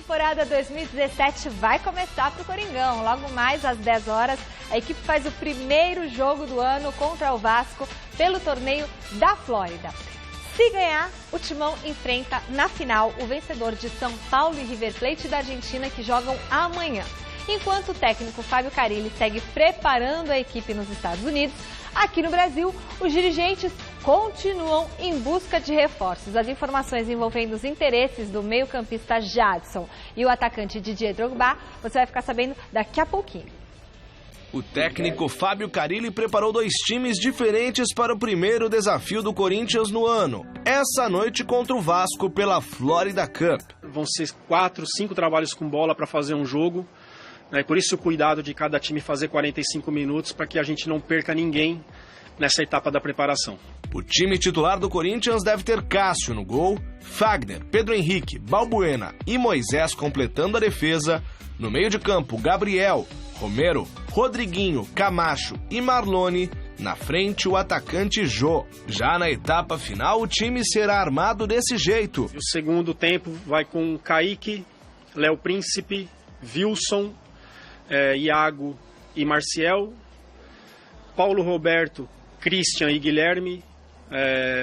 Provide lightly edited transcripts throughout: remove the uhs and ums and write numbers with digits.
temporada 2017 vai começar para o Coringão. Logo mais às 10 horas, a equipe faz o primeiro jogo do ano contra o Vasco pelo torneio da Flórida. Se ganhar, o Timão enfrenta na final o vencedor de São Paulo e River Plate da Argentina, que jogam amanhã. Enquanto o técnico Fábio Carilli segue preparando a equipe nos Estados Unidos, aqui no Brasil, os dirigentes continuam em busca de reforços. As informações envolvendo os interesses do meio-campista Jadson e o atacante Didier Drogba, você vai ficar sabendo daqui a pouquinho. O técnico Fábio Carilli preparou 2 times diferentes para o primeiro desafio do Corinthians no ano. Essa noite contra o Vasco pela Florida Cup. Vão ser 4, 5 trabalhos com bola para fazer um jogo. Por isso o cuidado de cada time fazer 45 minutos para que a gente não perca ninguém nessa etapa da preparação. O time titular do Corinthians deve ter Cássio no gol, Fagner, Pedro Henrique, Balbuena e Moisés completando a defesa. No meio de campo, Gabriel, Romero, Rodriguinho, Camacho e Marlone. Na frente, o atacante Jô. Já na etapa final, o time será armado desse jeito. O segundo tempo vai com Kaique, Léo Príncipe, Wilson, Iago e Marcial, Paulo Roberto, Christian e Guilherme,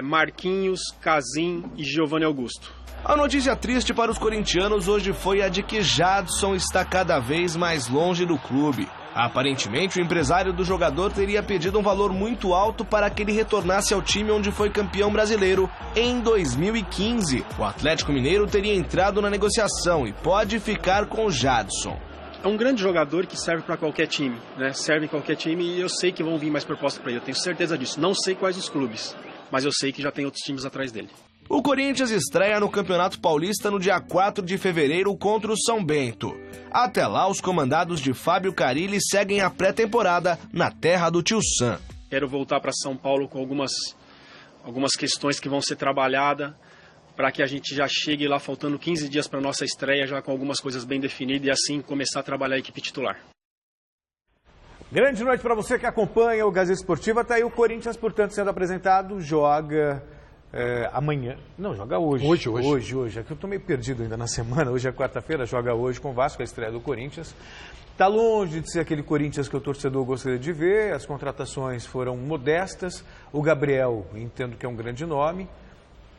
Marquinhos, Casim e Giovanni Augusto. A notícia triste para os corintianos hoje foi a de que Jadson está cada vez mais longe do clube. Aparentemente, o empresário do jogador teria pedido um valor muito alto para que ele retornasse ao time onde foi campeão brasileiro em 2015. O Atlético Mineiro teria entrado na negociação e pode ficar com Jadson. É um grande jogador que serve para qualquer time, né? Serve em qualquer time e eu sei que vão vir mais propostas para ele, eu tenho certeza disso. Não sei quais os clubes, mas eu sei que já tem outros times atrás dele. O Corinthians estreia no Campeonato Paulista no dia 4 de fevereiro contra o São Bento. Até lá, os comandados de Fábio Carilli seguem a pré-temporada na terra do Tio Sam. Quero voltar para São Paulo com algumas questões que vão ser trabalhadas para que a gente já chegue lá faltando 15 dias para a nossa estreia, já com algumas coisas bem definidas e assim começar a trabalhar a equipe titular. Grande noite para você que acompanha o Gazeta Esportiva. Está aí o Corinthians, portanto, sendo apresentado, joga amanhã. Não, joga hoje. Hoje. Aqui eu estou meio perdido ainda na semana. Hoje é quarta-feira, joga hoje com o Vasco, a estreia do Corinthians. Está longe de ser aquele Corinthians que o torcedor gostaria de ver. As contratações foram modestas. O Gabriel, entendo que é um grande nome.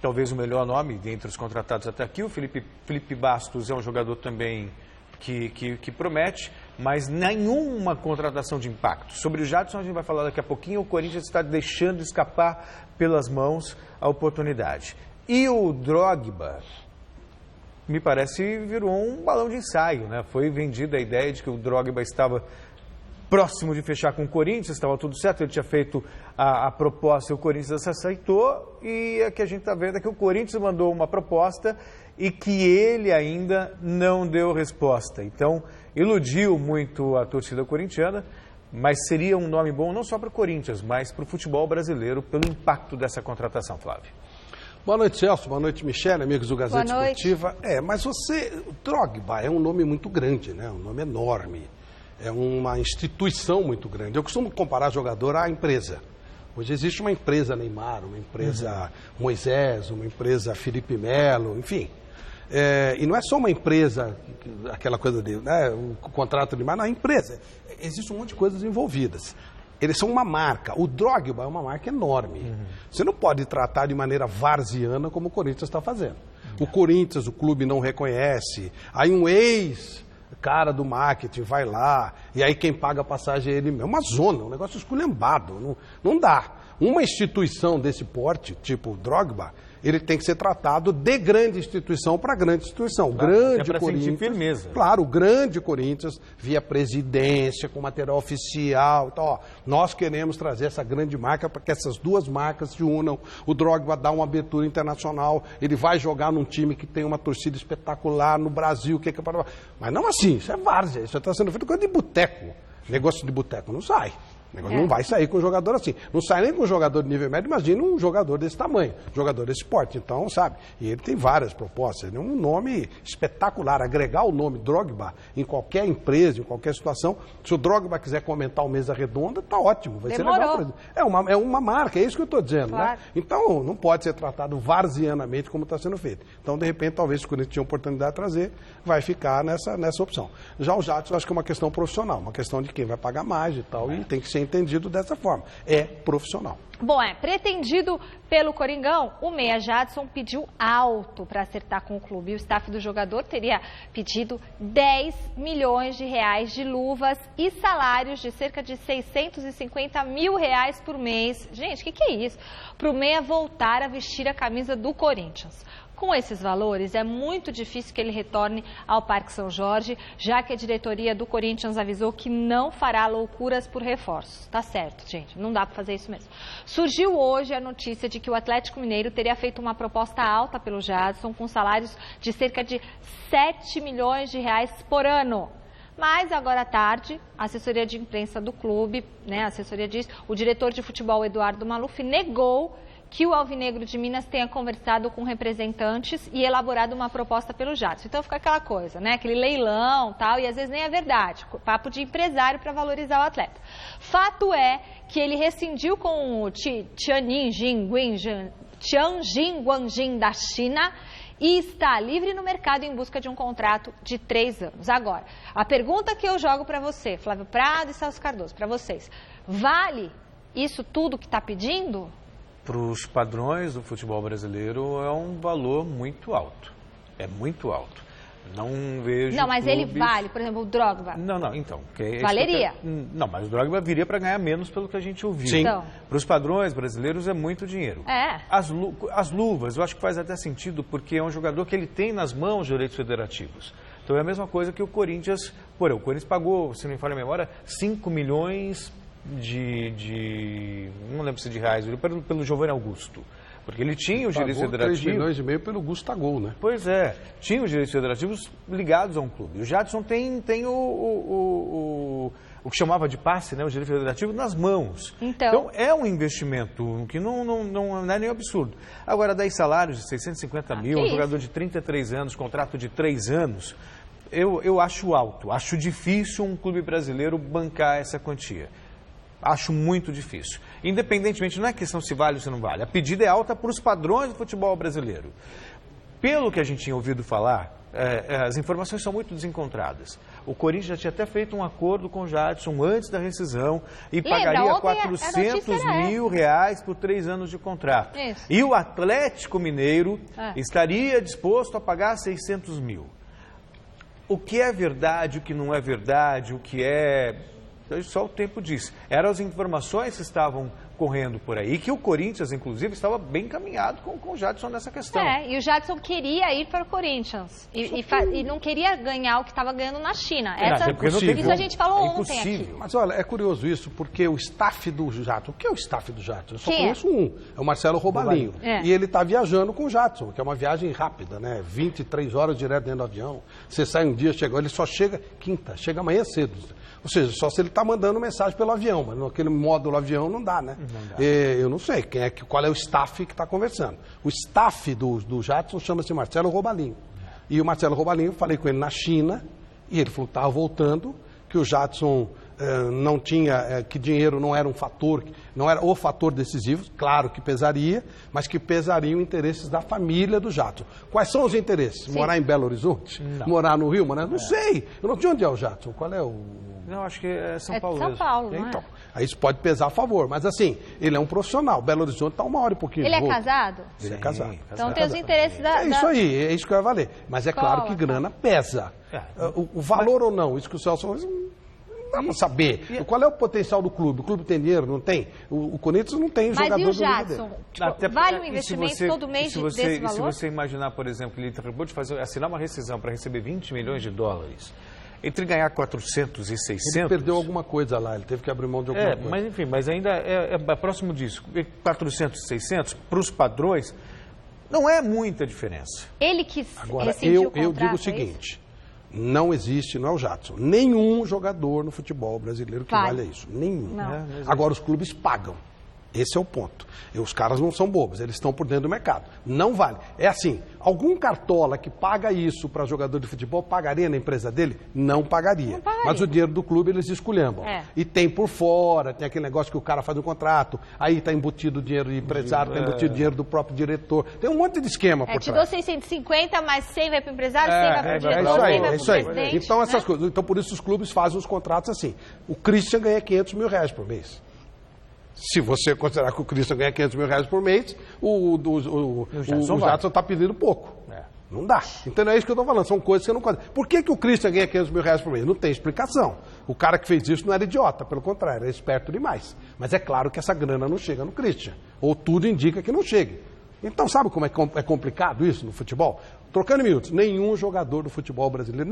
Talvez o melhor nome entre os contratados até aqui. O Felipe Bastos é um jogador também que promete, mas nenhuma contratação de impacto. Sobre o Jadson a gente vai falar daqui a pouquinho. O Corinthians está deixando escapar pelas mãos a oportunidade. E o Drogba, me parece, virou um balão de ensaio, né? Foi vendida a ideia de que o Drogba estava próximo de fechar com o Corinthians, estava tudo certo, ele tinha feito a proposta e o Corinthians aceitou, e o que a gente está vendo é que o Corinthians mandou uma proposta e que ele ainda não deu resposta. Então, iludiu muito a torcida corintiana, mas seria um nome bom não só para o Corinthians, mas para o futebol brasileiro, pelo impacto dessa contratação, Flávio. Boa noite, Celso. Boa noite, Michele, amigos do Gazeta Esportiva. Mas o Drogba é um nome muito grande, né? Um nome enorme. É uma instituição muito grande. Eu costumo comparar jogador à empresa. Hoje existe uma empresa Neymar, uma empresa Moisés, uma empresa Felipe Melo, enfim. E não é só uma empresa, aquela coisa de o contrato de Neymar, não, é empresa. Existe um monte de coisas envolvidas. Eles são uma marca. O Drogba é uma marca enorme. Você não pode tratar de maneira varziana como o Corinthians está fazendo. O Corinthians, o clube não reconhece. Aí um cara do marketing vai lá, e aí quem paga a passagem é ele mesmo. É uma zona, um negócio esculhambado, não dá. Uma instituição desse porte, tipo o Drogba, ele tem que ser tratado de grande instituição para grande instituição. Claro, grande é Corinthians. Sentir firmeza. Claro, o grande Corinthians, via presidência, com material oficial. Então, nós queremos trazer essa grande marca para que essas duas marcas se unam. O Drogba dá uma abertura internacional, ele vai jogar num time que tem uma torcida espetacular no Brasil. Mas não assim, isso é várzea, isso está sendo feito coisa de boteco. Negócio de boteco não sai. O negócio não vai sair com um jogador assim. Não sai nem com um jogador de nível médio, imagina um jogador desse tamanho, um jogador desse porte. Então, sabe, e ele tem várias propostas. Ele é um nome espetacular. Agregar o nome Drogba em qualquer empresa, em qualquer situação. Se o Drogba quiser comentar o Mesa Redonda, tá ótimo. Vai ser legal. É uma marca, é isso que eu estou dizendo, claro, né? Então, não pode ser tratado varzianamente como está sendo feito. Então, de repente, talvez se o Corinthians tinha oportunidade de trazer, vai ficar nessa opção. Já o Jadson, eu acho que é uma questão profissional, uma questão de quem vai pagar mais e tal, e tem que ser entendido dessa forma. É profissional. Bom, pretendido pelo Coringão, o meia Jadson pediu alto para acertar com o clube. E o staff do jogador teria pedido 10 milhões de reais de luvas e salários de cerca de 650 mil reais por mês. Gente, o que é isso? Para o meia voltar a vestir a camisa do Corinthians. Com esses valores, é muito difícil que ele retorne ao Parque São Jorge, já que a diretoria do Corinthians avisou que não fará loucuras por reforços. Tá certo, gente, não dá para fazer isso mesmo. Surgiu hoje a notícia de que o Atlético Mineiro teria feito uma proposta alta pelo Jadson, com salários de cerca de 7 milhões de reais por ano. Mas agora à tarde, a assessoria de imprensa do clube, a assessoria diz, o diretor de futebol Eduardo Maluf negou que o Alvinegro de Minas tenha conversado com representantes e elaborado uma proposta pelo Jadson. Então fica aquela coisa, aquele leilão tal, e às vezes nem é verdade, papo de empresário para valorizar o atleta. Fato é que ele rescindiu com o Tianjin Guanjin da China e está livre no mercado em busca de um contrato de 3 anos. Agora, a pergunta que eu jogo para você, Flávio Prado e Celso Cardoso, para vocês, vale isso tudo que está pedindo? Para os padrões do futebol brasileiro é um valor muito alto. É muito alto. Não vejo. Não, mas clubes... ele vale, por exemplo, o Drogba. Não, então. Valeria? Não, mas o Drogba viria para ganhar menos pelo que a gente ouviu. Sim. Então... Para os padrões brasileiros é muito dinheiro. As luvas, eu acho que faz até sentido, porque é um jogador que ele tem nas mãos direitos federativos. Então é a mesma coisa que o Corinthians. O Corinthians pagou, se não me falha a memória, 5 milhões não lembro se de reais, pelo Giovanni Augusto. Porque ele tinha os direitos federativos... 3 milhões e meio pelo Gustavo, né? Pois é, tinha os direitos federativos ligados a um clube. O Jadson tem o que chamava de passe, o direito federativo, nas mãos. Então é um investimento que não é nem absurdo. Agora, 10 salários de 650 mil, um jogador de 33 anos, contrato de 3 anos, eu acho alto. Acho difícil um clube brasileiro bancar essa quantia. Acho muito difícil. Independentemente, não é questão se vale ou se não vale. A pedida é alta para os padrões do futebol brasileiro. Pelo que a gente tinha ouvido falar, as informações são muito desencontradas. O Corinthians já tinha até feito um acordo com o Jadson antes da rescisão e pagaria 400 mil reais por 3 anos de contrato. Isso. E o Atlético Mineiro estaria disposto a pagar 600 mil. O que é verdade, o que não é verdade, o que é... Só o tempo diz. Eram as informações que estavam correndo por aí, que o Corinthians, inclusive, estava bem encaminhado com o Jadson nessa questão. E o Jadson queria ir para o Corinthians e não queria ganhar o que estava ganhando na China. Isso a gente falou ontem aqui. Mas olha, é curioso isso, porque o staff do Jadson, o que é o staff do Jadson? Eu só conheço um, é o Marcelo Robalinho. E ele está viajando com o Jadson, que é uma viagem rápida, 23 horas direto dentro do avião. Você sai um dia, ele só chega quinta, chega amanhã cedo. Ou seja, só se ele está mandando mensagem pelo avião, mas naquele módulo avião não dá, né? Não dá. Eu não sei qual é o staff que está conversando. O staff do Jadson chama-se Marcelo Robalinho. E o Marcelo Robalinho, falei com ele na China, e ele falou que estava voltando, que o Jadson não tinha, que dinheiro não era um fator, não era o fator decisivo, claro que pesaria, mas que pesariam interesses da família do Jadson. Quais são os interesses? Sim. Morar em Belo Horizonte? Não. Morar no Rio? Não sei. De onde é o Jadson? Qual é o... Não, acho que é São Paulo. São Paulo, então, aí isso pode pesar a favor, mas assim, ele é um profissional. Belo Horizonte está 1 hora e pouquinho. Ele é casado? Ele é casado. Então tem os interesses da... É isso aí, é isso que vai valer. Mas é claro que grana pesa. O valor ou não, isso que o Celso falou, não dá para saber. Qual é o potencial do clube? O clube tem dinheiro? Não tem? O Corinthians não tem jogador do nível dele. Mas e o Jadson? Vale um investimento todo mês desse valor? Se você imaginar, por exemplo, que ele acabou de assinar uma rescisão para receber 20 milhões de dólares... Entre ganhar 400 e 600... Ele perdeu alguma coisa lá, ele teve que abrir mão de alguma coisa. Mas enfim, mas ainda é próximo disso. 400 e 600, para os padrões, não é muita diferença. Ele quis Agora, eu digo o seguinte, Não existe, não é o Jadson. Nenhum jogador no futebol brasileiro que valha isso. Nenhum. Agora, os clubes pagam. Esse é o ponto. Os caras não são bobos, eles estão por dentro do mercado. Não vale. É assim, algum cartola que paga isso para jogador de futebol, pagaria na empresa dele? Não pagaria. Mas o dinheiro do clube eles esculhambam. E tem por fora, tem aquele negócio que o cara faz um contrato, aí está embutido o dinheiro do empresário, está embutido o dinheiro do próprio diretor. Tem um monte de esquema por trás. Te dou 650, mas 100 vai para o empresário, 100 vai para o diretor, 100 vai para o presidente. Então, essas coisas. Então, por isso os clubes fazem os contratos assim. O Christian ganha R$500 mil por mês. Se você considerar que o Christian ganha R$500 mil por mês, o Jadson está pedindo pouco. Não dá. Então é isso que eu estou falando, são coisas que eu não consigo. Por que o Christian ganha R$500 mil por mês? Não tem explicação. O cara que fez isso não era idiota, pelo contrário, era esperto demais. Mas é claro que essa grana não chega no Christian. Ou tudo indica que não chegue. Então sabe como é complicado isso no futebol? Trocando em miúdos, nenhum jogador do futebol brasileiro,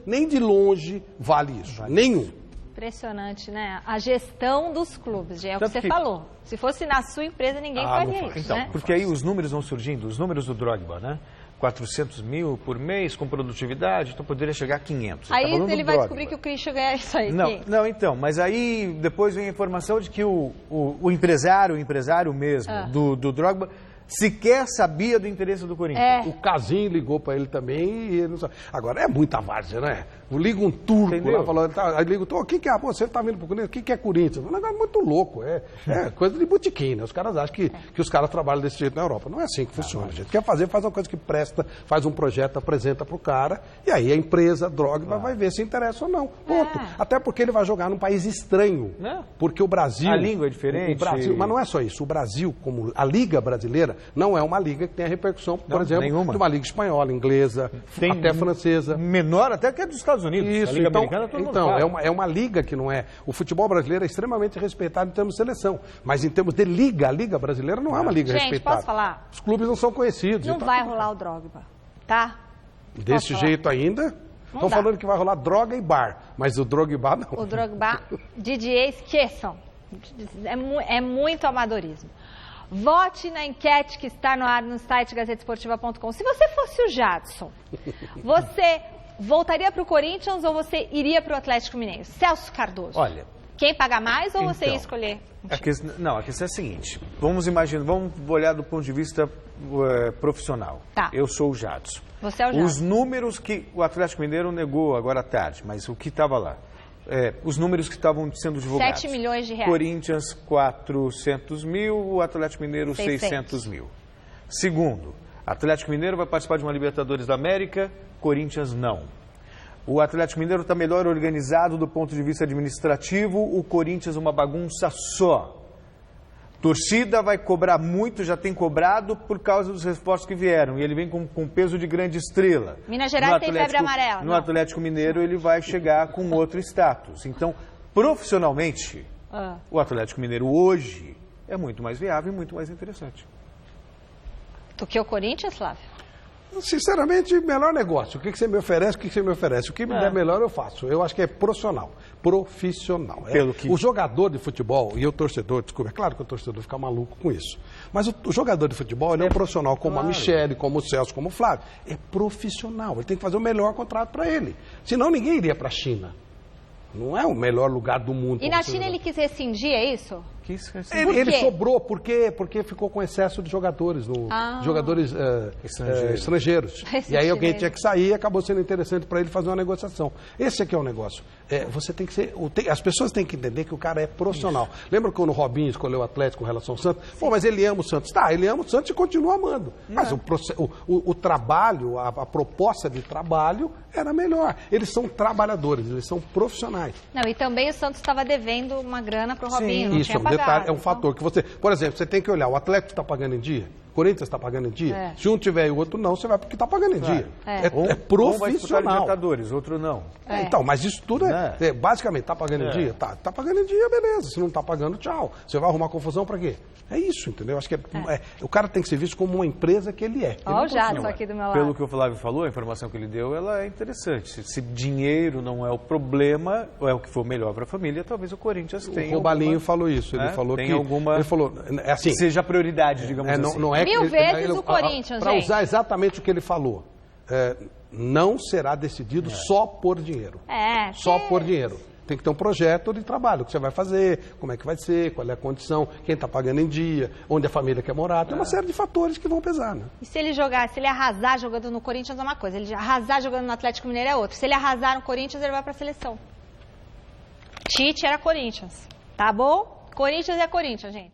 nem de longe vale isso. Nenhum. Impressionante, né? A gestão dos clubes, é o que você falou. Se fosse na sua empresa, ninguém faria isso, então, né? Porque aí os números vão surgindo, os números do Drogba, né? 400 mil por mês com produtividade, então poderia chegar a 500. Aí ele vai descobrir que o Christian ganha isso aí. Não, então, mas aí depois vem a informação de que o empresário mesmo do Drogba sequer sabia do interesse do Corinthians. O Casim ligou para ele também e ele não sabe. Agora, é muita várzea, né? Liga um turco lá, falando, aí liga o que é? Pô, você tá vindo pro Corinthians, o que é Corinthians? Um negócio muito louco, é coisa de botiquim, né? Os caras acham que os caras trabalham desse jeito na Europa. Não é assim que funciona, gente. Quer fazer, faz uma coisa que presta, faz um projeto, apresenta pro cara, e aí a empresa, Drogba, vai ver se interessa ou não. Ponto. Até porque ele vai jogar num país estranho. Porque o Brasil... A língua é diferente. O Brasil, mas não é só isso. O Brasil, como a Liga Brasileira, não é uma liga que tem a repercussão, por exemplo, de uma liga espanhola, inglesa, até francesa. Menor até que a dos Estados Unidos. Isso, a Liga Americana, todo mundo sabe. É uma liga que não é... O futebol brasileiro é extremamente respeitado em termos de seleção, mas em termos de liga, a Liga Brasileira não é uma liga respeitada. Posso falar? Os clubes não são conhecidos. Não vai rolar o Drogba, tá? Desse jeito ainda? Estão falando que vai rolar droga e bar, mas o Drogba não. O Drogba, Didier, esqueçam. É muito amadorismo. Vote na enquete que está no ar no site gazetesportiva.com. Se você fosse o Jadson, você voltaria para o Corinthians ou você iria para o Atlético Mineiro? Celso Cardoso. Olha... Quem paga mais ou você ia escolher? A questão é a seguinte. Vamos olhar do ponto de vista profissional. Tá. Eu sou o Jadson. Você é o Jadson. Os números que o Atlético Mineiro negou agora à tarde, mas o que estava lá? Os números que estavam sendo divulgados. 7 milhões de reais. Corinthians, 400 mil, o Atlético Mineiro, 600 mil. Segundo, Atlético Mineiro vai participar de uma Libertadores da América, Corinthians não. O Atlético Mineiro está melhor organizado do ponto de vista administrativo, o Corinthians uma bagunça só. Torcida vai cobrar muito, já tem cobrado por causa dos reforços que vieram. E ele vem com peso de grande estrela. Minas Gerais tem febre amarela. No Atlético Mineiro ele vai chegar com outro status. Então, profissionalmente, o Atlético Mineiro hoje é muito mais viável e muito mais interessante. Do que o Corinthians, Flávio? Sinceramente, melhor negócio. O que você me oferece, o que você me oferece. O que me der melhor, eu faço. Eu acho que é profissional. Profissional. O jogador de futebol e o torcedor, desculpa, é claro que o torcedor fica maluco com isso. Mas o jogador de futebol, ele é um profissional como a Michele, como o Celso, como o Flávio. É profissional. Ele tem que fazer o melhor contrato para ele. Senão ninguém iria para a China. Não é o melhor lugar do mundo. E na China ele quis rescindir, é isso? Ele sobrou porque ficou com excesso de jogadores, jogadores estrangeiros. E aí alguém tinha que sair e acabou sendo interessante para ele fazer uma negociação. Esse aqui é o negócio. Você tem que ser. As pessoas têm que entender que o cara é profissional. Isso. Lembra quando o Robinho escolheu o Atlético com relação ao Santos? Pô, mas ele ama o Santos. Tá, ele ama o Santos e continua amando. Mas o trabalho, a proposta de trabalho era melhor. Eles são trabalhadores, eles são profissionais. Não, e também o Santos estava devendo uma grana para o Robinho. Isso é um detalhe, é um fator que você... Por exemplo, você tem que olhar, o Atlético está pagando em dia? O Corinthians está pagando em dia? Se um tiver e o outro não, você vai porque está pagando em dia. É profissional. Um vai disputar Libertadores, outro não. Então, mas isso tudo basicamente, está pagando em dia? Tá pagando em dia, beleza. Se não está pagando, tchau. Você vai arrumar confusão para quê? É isso, entendeu? Acho que o cara tem que ser visto como uma empresa que ele é. Olha o Jadson aqui do meu lado. Pelo que o Flávio falou, a informação que ele deu, ela é interessante. Se dinheiro não é o problema, ou é o que for melhor para a família, talvez o Corinthians tenha. O Robalinho falou isso. Ele falou tem que... Ele falou, assim, seja prioridade, digamos assim. Não é 1000 vezes o Corinthians, para usar exatamente o que ele falou. não será decidido só por dinheiro. Só por dinheiro. Tem que ter um projeto de trabalho, o que você vai fazer, como é que vai ser, qual é a condição, quem está pagando em dia, onde a família quer morar. Tem uma série de fatores que vão pesar, né? E se ele arrasar jogando no Corinthians é uma coisa, ele arrasar jogando no Atlético Mineiro é outra. Se ele arrasar no Corinthians, ele vai para a seleção. Tite era Corinthians, tá bom? Corinthians é Corinthians, gente.